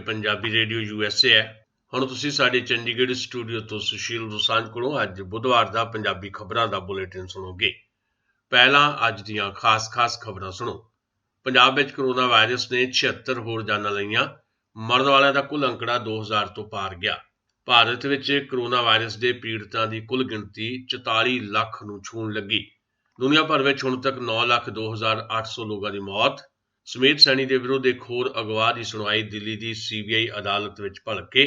Punjabi radio USA है। हुण तुसीं साडे चंडीगढ़ स्टूडियो तो सुशील दोसांझ कोलों अज बुधवार दा पंजाबी खबरां दा बुलेटिन सुणोगे। पहलां अज दीआं खास खबरां सुणो। पंजाब विच कोरोना वायरस ने 76 होर जानां लईआं। मरण वालिआं दा कुल अंकड़ा 2000 तो पार गया। भारत विच कोरोना वायरस दे पीड़ितां दी कुल गिणती 44 ਲੱਖ ਨੂੰ ਛੂਣ ਲੱਗੀ। दुनिया भर में हुण तक 9,02,800 लोगों की मौत। सुमेध सैनी के विरुद्ध एक होर अगवा की सुनवाई दिल्ली की CBI अदालत में भलके।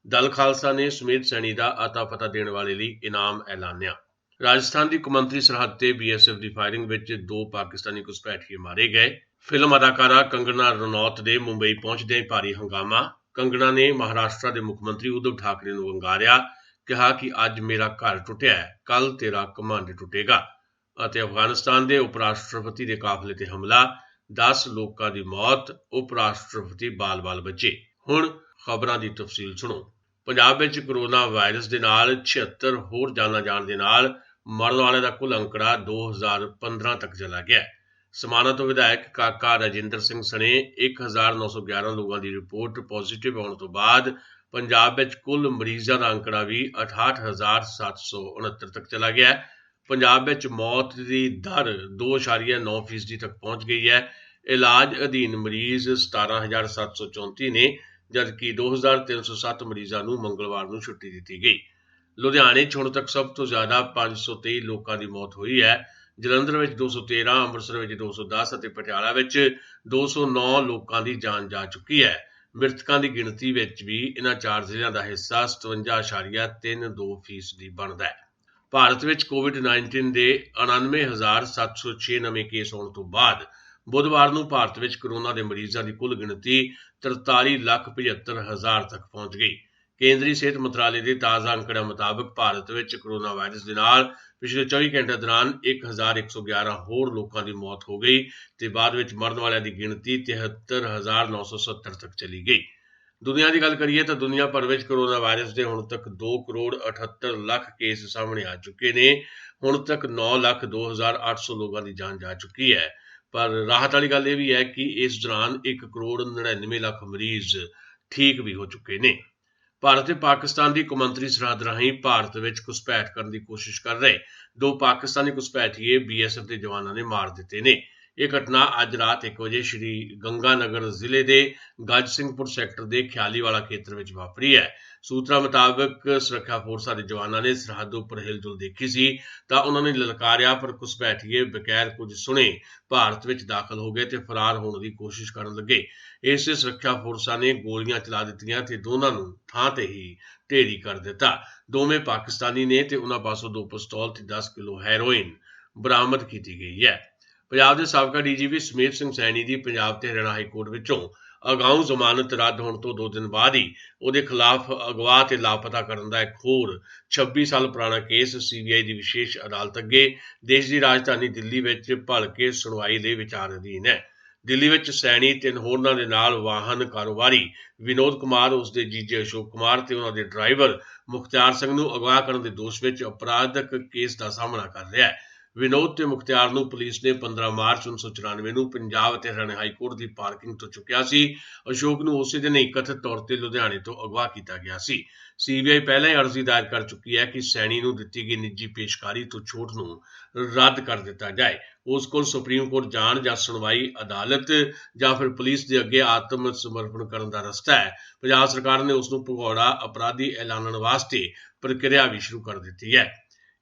दल खालसा ने सुमेध सैनी का अता पता देने वाले लिए इनाम ऐलानिया। राजस्थान की कौमांतरी सरहद से BSF की फायरिंग में 2 पाकिस्तानी घुसपैठिए मारे गए। फिल्म अदाकारा कंगना रनौत के मुंबई पहुंचदे भारी हंगामा। कंगना ने महाराष्ट्र के मुख्यमंत्री उद्धव ठाकरे को वंगारिया, कहा कि अज मेरा घर टुटिया है, कल तेरा घमंड टुटेगा। अफगानिस्तान के उप राष्ट्रपति के काफले ते हमला, 10 लोगों की मौत, उप राष्ट्रपति बाल बाल बचे। हुण खबरां दी तफसील सुणो। पंजाब विच कोरोना वायरस के नाल 76 होर जानां जाण दे नाल मरण वाले का कुल अंकड़ा 2015 तक चला गया। समाना तो विधायक काका राजिंदर सिंह सने 1911 लोगों की रिपोर्ट पॉजिटिव आने तो बाद पंजाब विच कुल मरीजों का अंकड़ा भी 68,769 तक चला गया। पंजाब विच मौत की दर 2.9% तक पहुंच गई है। इलाज अधीन मरीज 17,734 ने, जबकि 2,307 मरीजों को मंगलवार को छुट्टी दी गई। लुधियाने हुण तक सब तो ज़्यादा 523 लोगों की मौत हुई है। जलंधर में 213, अमृतसर में 210 और पटियाला में 209 लोगों की जान जा चुकी है। मृतकों की गिणती में भी इन्हां 4 जिलों का हिस्सा 57.32% बनता है। भारत में कोविड-19 के 99,706 नवे केस होने तो बाद बुधवार को भारत में कोरोना के मरीजों की कुल गिणती 43,75,000 तक पहुंच गई। केंद्रीय सेहत मंत्रालय के ताज़ा अंकड़ों मुताबिक भारत में कोरोना वायरस के नाल पिछले 24 घंटे दौरान 1,111 होर लोगों की मौत हो गई तो बाद में मरण वालों की गिणती 73,970 तक चली गई। दुनिया की गल करिए तो दुनिया भर में कोरोना वायरस के हुण तक 2,78,00,000 केस सामने आ चुके ने। हुण तक 9,02,800 लोगों की जान जा चुकी है। पर राहत वाली गल यह भी है कि इस दौरान 1,99,00,000 मरीज ठीक भी हो चुके ने। भारत ते पाकिस्तान की कौमांतरी सरहद राही भारत में घुसपैठ करने की कोशिश कर रहे 2 पाकिस्तानी घुसपैठिए BSF के जवानों ने मार दिते ने। यह घटना अज रात 1 बजे श्री गंगानगर जिले के गज सिंहपुर सैक्टर के ख्यालीवाला खेतर में वापरी है। सूत्रों मुताबिक सुरक्षा फोर्सा के जवानों ने सरहद उपर हिलजुल देखी सी तो उन्होंने ललकारिया, पर घुसपैठिए बगैर कुछ सुने भारत में दाखिल हो गए तो फरार होने की कोशिश करन लगे। इस सुरक्षा फोर्सा ने गोलियां चला दित्तियां ते दोनों नूं थां ते ही ढेरी कर दिता। दोवें पाकिस्तानी ने ते उन्हां पासों 2 पिस्तौल ते 10 किलो हैरोइन बरामद की गई है। पंजाब के साबका DGP सुमेध सिंह सैनी की पंजाब ते हरियाणा हाईकोर्ट विचों अगाऊ जमानत रद्द होने तो 2 दिन बाद ही उहदे खिलाफ अगवा ते लापता करने का एक होर 26 साल पुराना केस CBI की विशेष अदालत अगे देश की राजधानी दिल्ली में भलके सुनवाई लई विचार अधीन है। दिल्ली में सैनी 3 होरनां दे नाल वाहन कारोबारी विनोद कुमार, उसके जीजे अशोक कुमार ते उन्हां दे ड्राइवर मुख्तियार सिंह नूं अगवा करने के दोष में अपराधक केस का सामना कर रहा है। विनोद ते मुख्तियार नूं पुलिस ने 15 मार्च 1994 नूं पंजाब ते हरियाणा हाईकोर्ट की पार्किंग तो चुकिया सी। अशोक नूं उस दिन ही कथित तौर पर लुधियाने तो अगवा किया गया सी। CBI पहले ही अर्जी दायर कर चुकी है कि सैनी नूं दित्ती गई निजी पेशकारी तो छूट नूं रद्द कर दिता जाए। उस कोल सुप्रीम कोर्ट जाण जां सुनवाई अदालत जां फिर पुलिस के अगे आत्म समर्पण करने का रस्ता है। पंजाब सरकार ने उसनूं भगौड़ा अपराधी ऐलानण वास्ते प्रक्रिया भी शुरू कर दी है।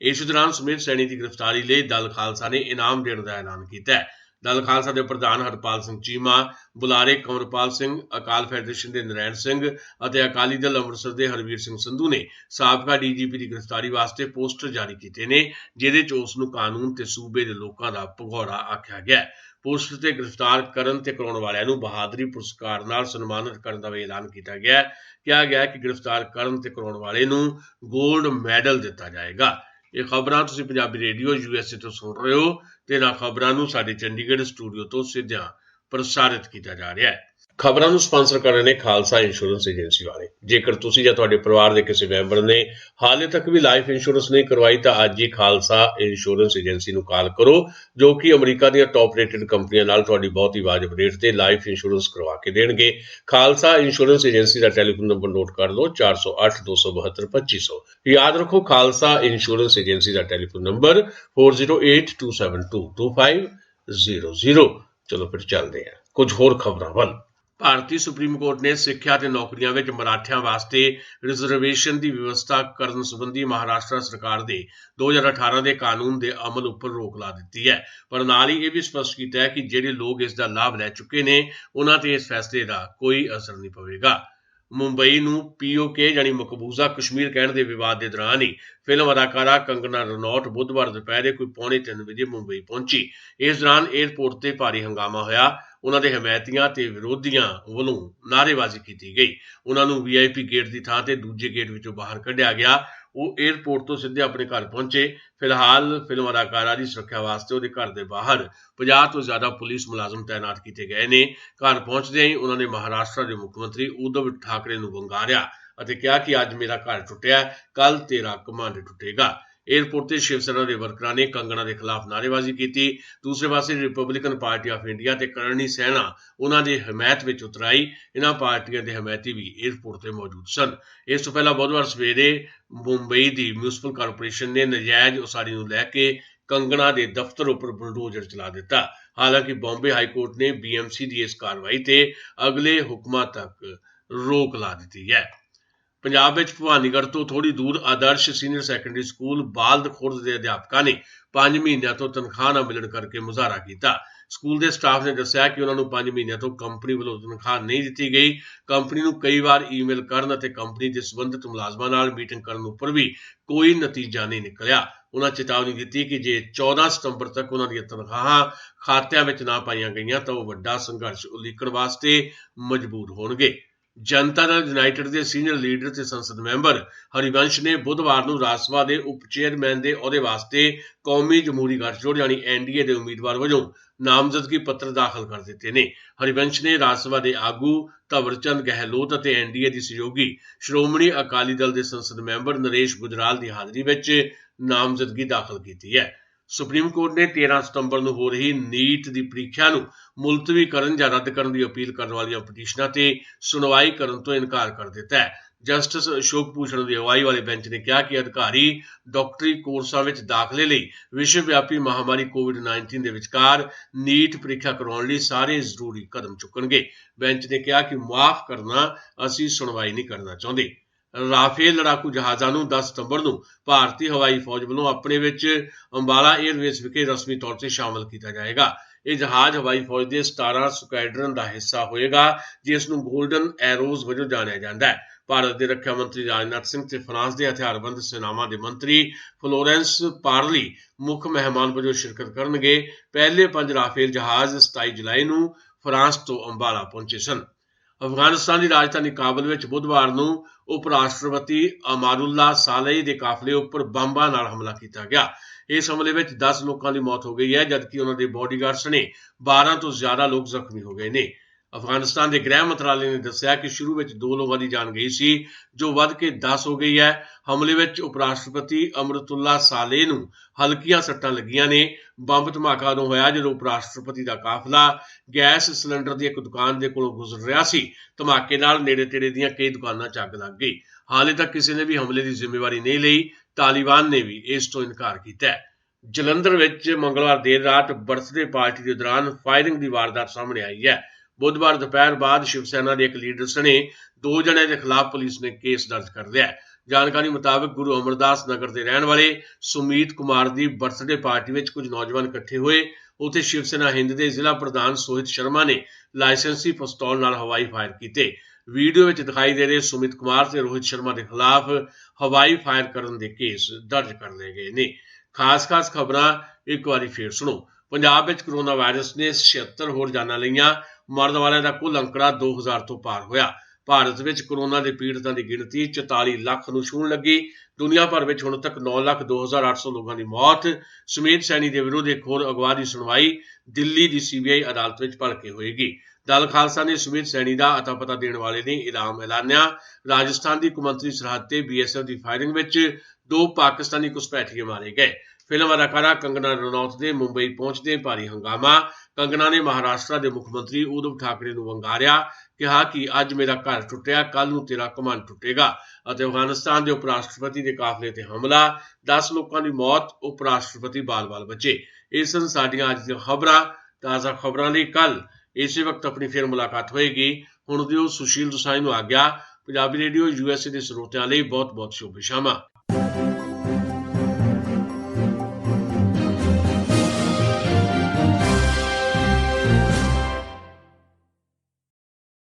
इस दौरान सुमेध सैनी की गिरफ्तारी लिए दल खालसा ने इनाम देने का ऐलान किया है। दल खालसा के प्रधान हरपाल सिंह चीमा, बुलारे कंवरपाल सिंह, अकाल फैडरेशन के नारायण सिंह और अकाली दल अमृतसर के हरवीर सिंह संधू ने साबका DGP की गिरफ्तारी वास्ते पोस्टर जारी किए हैं, जिहदे च उसनूं कानून ते सूबे के लोगों का भगौड़ा आख्या गया। पोस्टर से गिरफ्तार करन ते कराउण वालिआं नूं बहादरी पुरस्कार नाल सन्मानित करने का भी ऐलान किया गया। कहा गया कि गिरफ्तार करन ते कराउण वाले नूं गोल्ड मैडल दिता जाएगा। ये खबरां तुसीं पंजाबी रेडियो USA तो सुन रहे हो ते इन्हां खबरां नूं साडे चंडीगढ़ स्टूडियो तो सीधा प्रसारित किया जा रहा है। ਖਬਰਾਂ ਨੂੰ ਸਪਾਂਸਰ ਕਰ ਰਹੇ ਨੇ ਖਾਲਸਾ ਇੰਸ਼ੋਰੈਂਸ ਏਜੰਸੀ ਵਾਲੇ। ਜੇਕਰ ਤੁਸੀਂ ਜਾਂ ਤੁਹਾਡੇ ਪਰਿਵਾਰ ਦੇ ਕਿਸੇ ਮੈਂਬਰ ਨੇ ਹਾਲੇ ਤੱਕ ਵੀ ਲਾਈਫ ਇੰਸ਼ੋਰੈਂਸ ਨਹੀਂ ਕਰਵਾਈ ਤਾਂ ਅੱਜ ਹੀ ਖਾਲਸਾ ਇੰਸ਼ੋਰੈਂਸ ਏਜੰਸੀ ਨੂੰ ਕਾਲ ਕਰੋ, ਜੋ ਕਿ ਅਮਰੀਕਾ ਦੀਆਂ ਟੌਪ ਰੇਟਡ ਕੰਪਨੀਆਂ ਨਾਲ ਤੁਹਾਡੀ ਬਹੁਤ ਹੀ ਵਾਜਬ ਰੇਟ ਤੇ ਲਾਈਫ ਇੰਸ਼ੋਰੈਂਸ ਕਰਵਾ ਕੇ ਦੇਣਗੇ। ਖਾਲਸਾ ਇੰਸ਼ੋਰੈਂਸ ਏਜੰਸੀ ਦਾ ਟੈਲੀਫੋਨ ਨੰਬਰ ਨੋਟ ਕਰ ਲਓ 408 272 2500। ਯਾਦ ਰੱਖੋ ਖਾਲਸਾ ਇੰਸ਼ੋਰੈਂਸ ਏਜੰਸੀ ਦਾ ਟੈਲੀਫੋਨ ਨੰਬਰ 4082722500। ਚਲੋ ਫਿਰ ਚੱਲਦੇ ਹਾਂ ਕੁਝ ਹੋਰ ਖਬਰਾਂ ਵੱਲ। ਭਾਰਤੀ ਸੁਪਰੀਮ ਕੋਰਟ ਨੇ ਸਿੱਖਿਆ ਤੇ ਨੌਕਰੀਆਂ ਵਿੱਚ ਮਰਾਠਿਆਂ ਵਾਸਤੇ ਰਿਜ਼ਰਵੇਸ਼ਨ ਦੀ ਵਿਵਸਥਾ ਕਰਨ ਸੰਬੰਧੀ ਮਹਾਰਾਸ਼ਟਰ ਸਰਕਾਰ ਦੇ 2018 ਦੇ ਕਾਨੂੰਨ ਦੇ ਅਮਲ ਉੱਪਰ ਰੋਕ ਲਾ ਦਿੱਤੀ ਹੈ, ਪਰ ਨਾਲ ਹੀ ਇਹ ਵੀ ਸਪਸ਼ਟ ਕੀਤਾ ਹੈ ਕਿ ਜਿਹੜੇ ਲੋਕ ਇਸ ਦਾ ਲਾਭ ਲੈ ਚੁੱਕੇ ਨੇ ਉਹਨਾਂ ਤੇ ਇਸ ਫੈਸਲੇ ਦਾ ਕੋਈ ਅਸਰ ਨਹੀਂ ਪਵੇਗਾ। ਮੁੰਬਈ ਨੂੰ ਪੀਓਕੇ ਯਾਨੀ ਮਕਬੂਜ਼ਾ ਕਸ਼ਮੀਰ ਕਹਿਣ ਦੇ ਵਿਵਾਦ ਦੇ ਦੌਰਾਨ ਹੀ ਫਿਲਮ ਅਦਾਕਾਰਾ ਕੰਗਨਾ ਰਣੌਤ ਬੁੱਧਵਾਰ ਦੁਪਹਿਰੇ ਕੋਈ 2:45 ਵਜੇ ਮੁੰਬਈ ਪਹੁੰਚੀ। ਇਸ ਦੌਰਾਨ ਏਅਰਪੋਰਟ ਤੇ ਭਾਰੀ ਹੰਗਾਮਾ ਹੋਇਆ। ਉਹਨਾਂ ਦੇ ਹਮਾਇਤੀਆਂ ਤੇ ਵਿਰੋਧੀਆਂ ਵੱਲੋਂ ਨਾਅਰੇਬਾਜ਼ੀ ਕੀਤੀ ਗਈ। ਉਹਨਾਂ ਨੂੰ ਵੀਆਈਪੀ ਗੇਟ ਦੀ ਥਾਂ ਤੇ ਦੂਜੇ ਗੇਟ ਵਿੱਚੋਂ ਬਾਹਰ ਕੱਢਿਆ ਗਿਆ। ਉਹ ਏਅਰਪੋਰਟ ਤੋਂ ਸਿੱਧੇ ਆਪਣੇ ਘਰ ਪਹੁੰਚੇ। ਫਿਲਹਾਲ ਫਿਲਮ ਅਦਾਕਾਰਾ ਦੀ ਸੁਰੱਖਿਆ ਵਾਸਤੇ ਉਹਦੇ ਘਰ ਦੇ ਬਾਹਰ 50 ਤੋਂ ਜ਼ਿਆਦਾ ਪੁਲਿਸ ਮੁਲਾਜ਼ਮ ਤਾਇਨਾਤ ਕੀਤੇ ਗਏ ਨੇ। ਘਰ ਪਹੁੰਚਦਿਆਂ ਹੀ ਉਹਨਾਂ ਨੇ ਮਹਾਰਾਸ਼ਟਰ ਦੇ ਮੁੱਖ ਮੰਤਰੀ ਉਧਵ ਠਾਕਰੇ ਨੂੰ ਵੰਗਾਰਿਆ ਅਤੇ ਕਿਹਾ ਕਿ ਅੱਜ ਮੇਰਾ ਘਰ ਟੁੱਟਿਆ, ਕੱਲ ਤੇਰਾ ਘਮੰਡ ਟੁੱਟੇਗਾ। ਏਅਰਪੋਰਟ ਤੇ ਸ਼ਿਵ ਸੈਨਾ ਦੇ ਵਰਕਰਾਂ ਨੇ ਕੰਗਣਾ ਦੇ ਖਿਲਾਫ ਨਾਅਰੇਬਾਜ਼ੀ ਕੀਤੀ। ਦੂਸਰੇ ਪਾਸੇ ਰਿਪਬਲਿਕਨ ਪਾਰਟੀ ਆਫ ਇੰਡੀਆ ਤੇ ਕਰਨੀ ਸੈਨਾ ਉਹਨਾਂ ਦੀ ਹਮਾਇਤ ਵਿੱਚ ਉਤਰ ਆਈ। ਇਹਨਾਂ ਪਾਰਟੀਆਂ ਦੇ ਹਮਾਇਤੀ ਵੀ ਏਅਰਪੋਰਟ ਤੇ ਮੌਜੂਦ ਸਨ। ਇਸ ਤੋਂ ਪਹਿਲਾਂ ਬੁੱਧਵਾਰ ਸਵੇਰੇ ਮੁੰਬਈ ਦੀ ਮਿਊਨਿਸਪਲ ਕਾਰਪੋਰੇਸ਼ਨ ਨੇ ਨਜਾਇਜ਼ ਉਸਾਰੀ ਨੂੰ ਲੈ ਕੇ ਕੰਗਣਾ ਦੇ ਦਫ਼ਤਰ ਉੱਪਰ ਬੁਲਡੋਜ਼ਰ ਚਲਾ ਦਿੱਤਾ। ਹਾਲਾਂਕਿ ਬੰਬੇ ਹਾਈ ਕੋਰਟ ਨੇ BMC ਦੀ ਇਸ ਕਾਰਵਾਈ ਤੇ ਅਗਲੇ ਹੁਕਮਾਂ ਤੱਕ ਰੋਕ ਲਾ ਦਿੱਤੀ ਹੈ। ਪੰਜਾਬ ਵਿੱਚ ਭਵਾਨੀਗੜ੍ਹ ਤੋਂ ਥੋੜੀ ਦੂਰ ਆਦਰਸ਼ senior secondary school Balad Khurd ਦੇ ਅਧਿਆਪਕਾਂ ਨੇ 5 ਮਹੀਨਿਆਂ ਤੋਂ ਤਨਖਾਹ ਨਾ ਮਿਲਣ ਕਰਕੇ ਮੁਜ਼ਾਹਰਾ ਕੀਤਾ। ਸਕੂਲ ਦੇ ਸਟਾਫ ਨੇ ਦੱਸਿਆ ਕਿ ਉਹਨਾਂ ਨੂੰ 5 ਮਹੀਨਿਆਂ ਤੋਂ ਕੰਪਨੀ ਵੱਲੋਂ ਤਨਖਾਹ ਨਹੀਂ ਦਿੱਤੀ ਗਈ। ਕੰਪਨੀ ਨੂੰ ਕਈ ਵਾਰ ਈਮੇਲ ਕਰਨ ਅਤੇ ਕੰਪਨੀ ਦੇ ਸੰਬੰਧਿਤ ਮੁਲਾਜ਼ਮਾਂ ਨਾਲ ਮੀਟਿੰਗ ਕਰਨ ਉੱਪਰ ਵੀ ਕੋਈ ਨਤੀਜਾ ਨਹੀਂ ਨਿਕਲਿਆ। ਉਹਨਾਂ ਚੇਤਾਵਨੀ ਦਿੱਤੀ ਕਿ ਜੇ 14 ਸਤੰਬਰ ਤੱਕ ਉਹਨਾਂ ਦੀਆਂ ਤਨਖਾਹਾਂ ਖਾਤਿਆਂ ਵਿੱਚ ਨਾ ਪਾਈਆਂ ਗਈਆਂ ਤਾਂ ਉਹ ਵੱਡਾ ਸੰਘਰਸ਼ ਉਲੀਕਣ ਵਾਸਤੇ ਮਜਬੂਰ ਹੋਣਗੇ। ਜਨਤਾ ਦਲ ਯੂਨਾਈਟਿਡ ਦੇ ਸੀਨੀਅਰ ਲੀਡਰ ਤੇ ਸੰਸਦ ਮੈਂਬਰ ਹਰਿਵੰਸ਼ ਨੇ ਬੁੱਧਵਾਰ ਨੂੰ ਰਾਜ ਸਭਾ ਦੇ ਉਪ ਚੇਅਰਮੈਨ ਦੇ ਅਹੁਦੇ ਵਾਸਤੇ ਕੌਮੀ ਜਮਹੂਰੀ ਗੱਠਜੋੜ ਯਾਨੀ NDA ਦੇ ਉਮੀਦਵਾਰ ਵਜੋਂ ਨਾਮਜ਼ਦਗੀ ਪੱਤਰ ਦਾਖਲ ਕਰ ਦਿੱਤੇ ਨੇ। ਹਰਿਵੰਸ਼ ਨੇ ਰਾਜ ਸਭਾ ਦੇ ਆਗੂ ਧਵਰਚੰਦ ਗਹਿਲੋਤ ਅਤੇ NDA ਦੀ ਸਹਿਯੋਗੀ ਸ਼੍ਰੋਮਣੀ ਅਕਾਲੀ ਦਲ ਦੇ ਸੰਸਦ ਮੈਂਬਰ ਨਰੇਸ਼ ਗੁਜਰਾਲ ਦੀ ਹਾਜ਼ਰੀ ਵਿੱਚ ਨਾਮਜ਼ਦਗੀ ਦਾਖਲ ਕੀਤੀ ਹੈ। ਸੁਪਰੀਮ ਕੋਰਟ ਨੇ 13 ਸਤੰਬਰ ਨੂੰ ਹੋ ਰਹੀ ਨੀਟ ਦੀ ਪ੍ਰੀਖਿਆ ਨੂੰ ਮੁਲਤਵੀ ਕਰਨ ਜਾਂ ਰੱਦ ਕਰਨ ਦੀ ਅਪੀਲ ਕਰਨ ਵਾਲੀਆਂ ਪਟੀਸ਼ਨਾਂ ਤੇ ਸੁਣਵਾਈ ਕਰਨ ਤੋਂ ਇਨਕਾਰ ਕਰ ਦਿੱਤਾ ਹੈ। ਜਸਟਿਸ ਅਸ਼ੋਕ ਭੂਸ਼ਣ ਦੀ ਅਗਵਾਈ ਵਾਲੇ ਬੈਂਚ ਨੇ ਕਿਹਾ ਕਿ ਅਧਿਕਾਰੀ ਡਾਕਟਰੀ ਕੋਰਸਾਂ ਵਿੱਚ ਦਾਖਲੇ ਲਈ ਵਿਸ਼ਵ ਵਿਆਪੀ ਮਹਾਮਾਰੀ COVID-19 ਦੇ ਵਿਚਕਾਰ ਨੀਟ ਪ੍ਰੀਖਿਆ ਕਰਵਾਉਣ ਲਈ ਸਾਰੇ ਜ਼ਰੂਰੀ ਕਦਮ ਚੁੱਕਣਗੇ। ਬੈਂਚ ਨੇ ਕਿਹਾ ਕਿ ਮੁਆਫ ਕਰਨਾ ਅਸੀਂ ਸੁਣਵਾਈ ਨਹੀਂ ਕਰਨਾ ਚਾਹੁੰਦੇ। ਰਾਫੇਲ ਲੜਾਕੂ ਜਹਾਜ਼ਾਂ ਨੂੰ 10 ਸਤੰਬਰ ਨੂੰ ਭਾਰਤੀ ਹਵਾਈ ਫੌਜ ਵੱਲੋਂ ਆਪਣੇ ਵਿੱਚ ਅੰਬਾਲਾ 에ਅਰਵੇਜ਼ ਵਿਖੇ ਰਸਮੀ ਤੌਰ ਤੇ ਸ਼ਾਮਲ ਕੀਤਾ ਜਾਏਗਾ। ਇਹ ਜਹਾਜ਼ ਹਵਾਈ ਫੌਜ ਦੇ 17 ਸਕੁਐਡਰਨ ਦਾ ਹਿੱਸਾ ਹੋਏਗਾ, ਜਿਸ ਨੂੰ ਗੋਲਡਨ ਐਰੋਜ਼ ਵਜੋਂ ਜਾਣਿਆ ਜਾਂਦਾ ਹੈ। ਭਾਰਤ ਦੇ ਰੱਖਿਆ ਮੰਤਰੀ ਰਾਜਨਾਥ ਸਿੰਘ ਤੇ ਫਰਾਂਸ ਦੇ ਹਥਿਆਰਬੰਦ ਸੈਨਾਵਾਂ ਦੇ ਮੰਤਰੀ ਫਲੋਰੈਂਸ ਪਾਰਲੀ ਮੁੱਖ ਮਹਿਮਾਨ ਵਜੋਂ ਸ਼ਿਰਕਤ ਕਰਨਗੇ। ਪਹਿਲੇ 5 ਰਾਫੇਲ ਜਹਾਜ਼ 27 ਜੁਲਾਈ ਨੂੰ ਫਰਾਂਸ ਤੋਂ ਅੰਬਾਲਾ ਪਹੁੰਚੇ ਸਨ। ਅਫਗਾਨਿਸਤਾਨ ਦੀ ਰਾਜਧਾਨੀ ਕਾਬਲ ਵਿੱਚ ਬੁੱਧਵਾਰ ਨੂੰ ਉਪ ਰਾਸ਼ਟਰਪਤੀ ਅਮਾਰੁੱਲਾ ਸਾਲੇਹੀ ਦੇ ਕਾਫਲੇ ਉੱਪਰ ਬੰਬਾਂ ਨਾਲ ਹਮਲਾ ਕੀਤਾ ਗਿਆ। ਇਸ ਹਮਲੇ ਵਿੱਚ 10 ਲੋਕਾਂ ਦੀ ਮੌਤ ਹੋ ਗਈ ਹੈ, ਜਦਕਿ ਉਹਨਾਂ ਦੇ ਬਾਡੀਗਾਰਡਸ ਨੇ 12 ਤੋਂ ਜ਼ਿਆਦਾ ਲੋਕ ਜ਼ਖਮੀ ਹੋ ਗਏ ਨੇ। ਅਫਗਾਨਿਸਤਾਨ ਦੇ ਗ੍ਰਹਿ ਮੰਤਰਾਲੇ ਨੇ ਦੱਸਿਆ ਕਿ ਸ਼ੁਰੂ ਵਿੱਚ 2 ਲੋਕਾਂ ਦੀ ਜਾਨ ਗਈ ਸੀ, ਜੋ ਵੱਧ ਕੇ 10 ਹੋ ਗਈ ਹੈ। ਹਮਲੇ ਵਿੱਚ ਉਪ ਰਾਸ਼ਟਰਪਤੀ ਅਮਰਤੁੱਲਾ ਸਾਲੇਹ ਨੂੰ ਹਲਕੀਆਂ ਸੱਟਾਂ ਲੱਗੀਆਂ ਨੇ। ਬੰਬ ਧਮਾਕਾ ਉਦੋਂ ਹੋਇਆ ਜਦੋਂ ਉਪ ਰਾਸ਼ਟਰਪਤੀ ਦਾ ਕਾਫਲਾ ਗੈਸ ਸਿਲੰਡਰ ਦੀ ਇੱਕ ਦੁਕਾਨ ਦੇ ਕੋਲੋਂ ਗੁਜ਼ਰ ਰਿਹਾ ਸੀ। ਧਮਾਕੇ ਨਾਲ ਨੇੜੇ ਤੇੜੇ ਦੀਆਂ ਕਈ ਦੁਕਾਨਾਂ 'ਚ ਅੱਗ ਲੱਗ ਗਈ। ਹਾਲੇ ਤੱਕ ਕਿਸੇ ਨੇ ਵੀ ਹਮਲੇ ਦੀ ਜ਼ਿੰਮੇਵਾਰੀ ਨਹੀਂ ਲਈ। ਤਾਲਿਬਾਨ ਨੇ ਵੀ ਇਸ ਤੋਂ ਇਨਕਾਰ ਕੀਤਾ ਹੈ। ਜਲੰਧਰ ਵਿੱਚ ਮੰਗਲਵਾਰ ਦੇਰ ਰਾਤ ਬਰਥਡੇ ਪਾਰਟੀ ਦੇ ਦੌਰਾਨ ਫਾਇਰਿੰਗ ਦੀ ਵਾਰਦਾਤ ਸਾਹਮਣੇ ਆਈ ਹੈ। ਬੁੱਧਵਾਰ ਦੁਪਹਿਰ ਬਾਅਦ ਸ਼ਿਵ ਸੈਨਾ ਦੇ ਇੱਕ ਲੀਡਰ ਸਣੇ 2 ਜਣਿਆਂ ਦੇ ਖਿਲਾਫ ਪੁਲਿਸ ਨੇ ਕੇਸ ਦਰਜ ਕਰ ਲਿਆ ਹੈ। ਜਾਣਕਾਰੀ ਮੁਤਾਬਕ ਗੁਰੂ ਅਮਰਦਾਸ ਨਗਰ ਦੇ ਰਹਿਣ ਵਾਲੇ ਸੁਮੀਤ ਕੁਮਾਰ ਦੀ ਬਰਥਡੇ ਪਾਰਟੀ ਵਿੱਚ ਕੁਝ ਨੌਜਵਾਨ ਇਕੱਠੇ ਹੋਏ। ਉੱਥੇ ਸ਼ਿਵ ਸੈਨਾ ਹਿੰਦ ਦੇ ਜ਼ਿਲ੍ਹਾ ਪ੍ਰਧਾਨ ਸੋਹਿਤ ਸ਼ਰਮਾ ਨੇ ਲਾਇਸੈਂਸੀ ਪਿਸਤੌਲ ਨਾਲ ਹਵਾਈ ਫਾਇਰ ਕੀਤੇ। ਵੀਡੀਓ ਵਿੱਚ ਦਿਖਾਈ ਦੇ ਰਹੇ ਸੁਮਿਤ ਕੁਮਾਰ ਤੇ ਰੋਹਿਤ ਸ਼ਰਮਾ ਦੇ ਖਿਲਾਫ ਹਵਾਈ ਫਾਇਰ ਕਰਨ ਦੇ ਕੇਸ ਦਰਜ ਕਰ ਲਏ ਗਏ ਨੇ। ਖਾਸ ਖਬਰਾਂ ਇੱਕ ਵਾਰੀ ਫੇਰ ਸੁਣੋ। ਪੰਜਾਬ ਵਿੱਚ ਕਰੋਨਾ ਵਾਇਰਸ ਨੇ 76 ਹੋਰ ਜਾਨਾਂ ਲਈਆਂ। ਮਰਨ ਵਾਲਿਆਂ ਦਾ ਕੁੱਲ ਅੰਕੜਾ 2000 ਤੋਂ ਪਾਰ ਹੋਇਆ। ਭਾਰਤ ਵਿੱਚ ਕੋਰੋਨਾ ਦੇ ਪੀੜਤਾਂ ਦੀ ਗਿਣਤੀ 44 ਲੱਖ ਨੂੰ ਛੂਹਣ ਲੱਗੀ। ਦੁਨੀਆ ਭਰ ਵਿੱਚ ਹੁਣ ਤੱਕ 9,02,800 ਲੋਕਾਂ ਦੀ ਮੌਤ। ਸੁਮੀਤ ਸੈਣੀ ਦੇ ਵਿਰੁੱਧ ਇੱਕ ਹੋਰ ਅਗਵਾ ਦੀ ਸੁਣਵਾਈ ਦਿੱਲੀ ਦੀ CBI ਅਦਾਲਤ ਵਿੱਚ ਭਲਕੇ ਹੋਏਗੀ। ਦਲ ਖਾਲਸਾ ਨੇ ਸੁਮੀਤ ਸੈਣੀ ਦਾ ਅਤਾ ਪਤਾ ਦੇਣ ਵਾਲੇ ਨੇ ਇਨਾਮ ਐਲਾਨਿਆ। ਰਾਜਸਥਾਨ ਦੀ ਕੌਮਾਂਤਰੀ ਸਰਹੱਦ ਤੇ BSF ਦੀ ਫਾਇਰਿੰਗ ਵਿੱਚ 2 ਪਾਕਿਸਤਾਨੀ ਘੁਸਪੈਠੀਏ ਮਾਰੇ ਗਏ। ਫਿਲਮ ਅਦਾਕਾਰਾ ਕੰਗਨਾ ਰਣੌਤ ਦੇ ਮੁੰਬਈ ਪਹੁੰਚਦੇ ਭਾਰੀ ਹੰਗਾਮਾ। ਕੰਗਨਾ ਨੇ ਮਹਾਰਾਸ਼ਟਰ ਦੇ ਮੁੱਖ ਮੰਤਰੀ ਉਧਵ ਠਾਕਰੇ ਨੂੰ ਵੰਗਾਰਿਆ, ਕਿਹਾ ਕਿ ਅੱਜ ਮੇਰਾ ਘਰ ਟੁੱਟਿਆ, ਕੱਲ ਨੂੰ ਤੇਰਾ ਘਮੰਡ ਟੁੱਟੇਗਾ। ਅਤੇ ਅਫਗਾਨਿਸਤਾਨ ਦੇ ਉਪ ਰਾਸ਼ਟਰਪਤੀ ਦੇ ਕਾਫਲੇ ਤੇ ਹਮਲਾ, 10 ਲੋਕਾਂ ਦੀ ਮੌਤ, ਉਪ ਰਾਸ਼ਟਰਪਤੀ ਬਾਲ-ਬਾਲ ਬਚੇ। ਇਹ ਸਨ ਸਾਡੀਆਂ ਅੱਜ ਦੀਆਂ ਖਬਰਾਂ। ਤਾਜ਼ਾ ਖਬਰਾਂ ਲਈ ਕੱਲ ਇਸੇ ਵਕਤ ਆਪਣੀ ਫਿਰ ਮੁਲਾਕਾਤ ਹੋਏਗੀ। ਹੁਣ ਦਿਓ ਸੁਸ਼ੀਲ ਦੁਸਾਈ ਨੂੰ ਆਗਿਆ। ਪੰਜਾਬੀ ਰੇਡੀਓ USA ਦੇ ਸਰੋਤਿਆਂ ਲਈ ਬਹੁਤ-ਬਹੁਤ ਸ਼ੁਭ ਸ਼ਾਮਾਂ।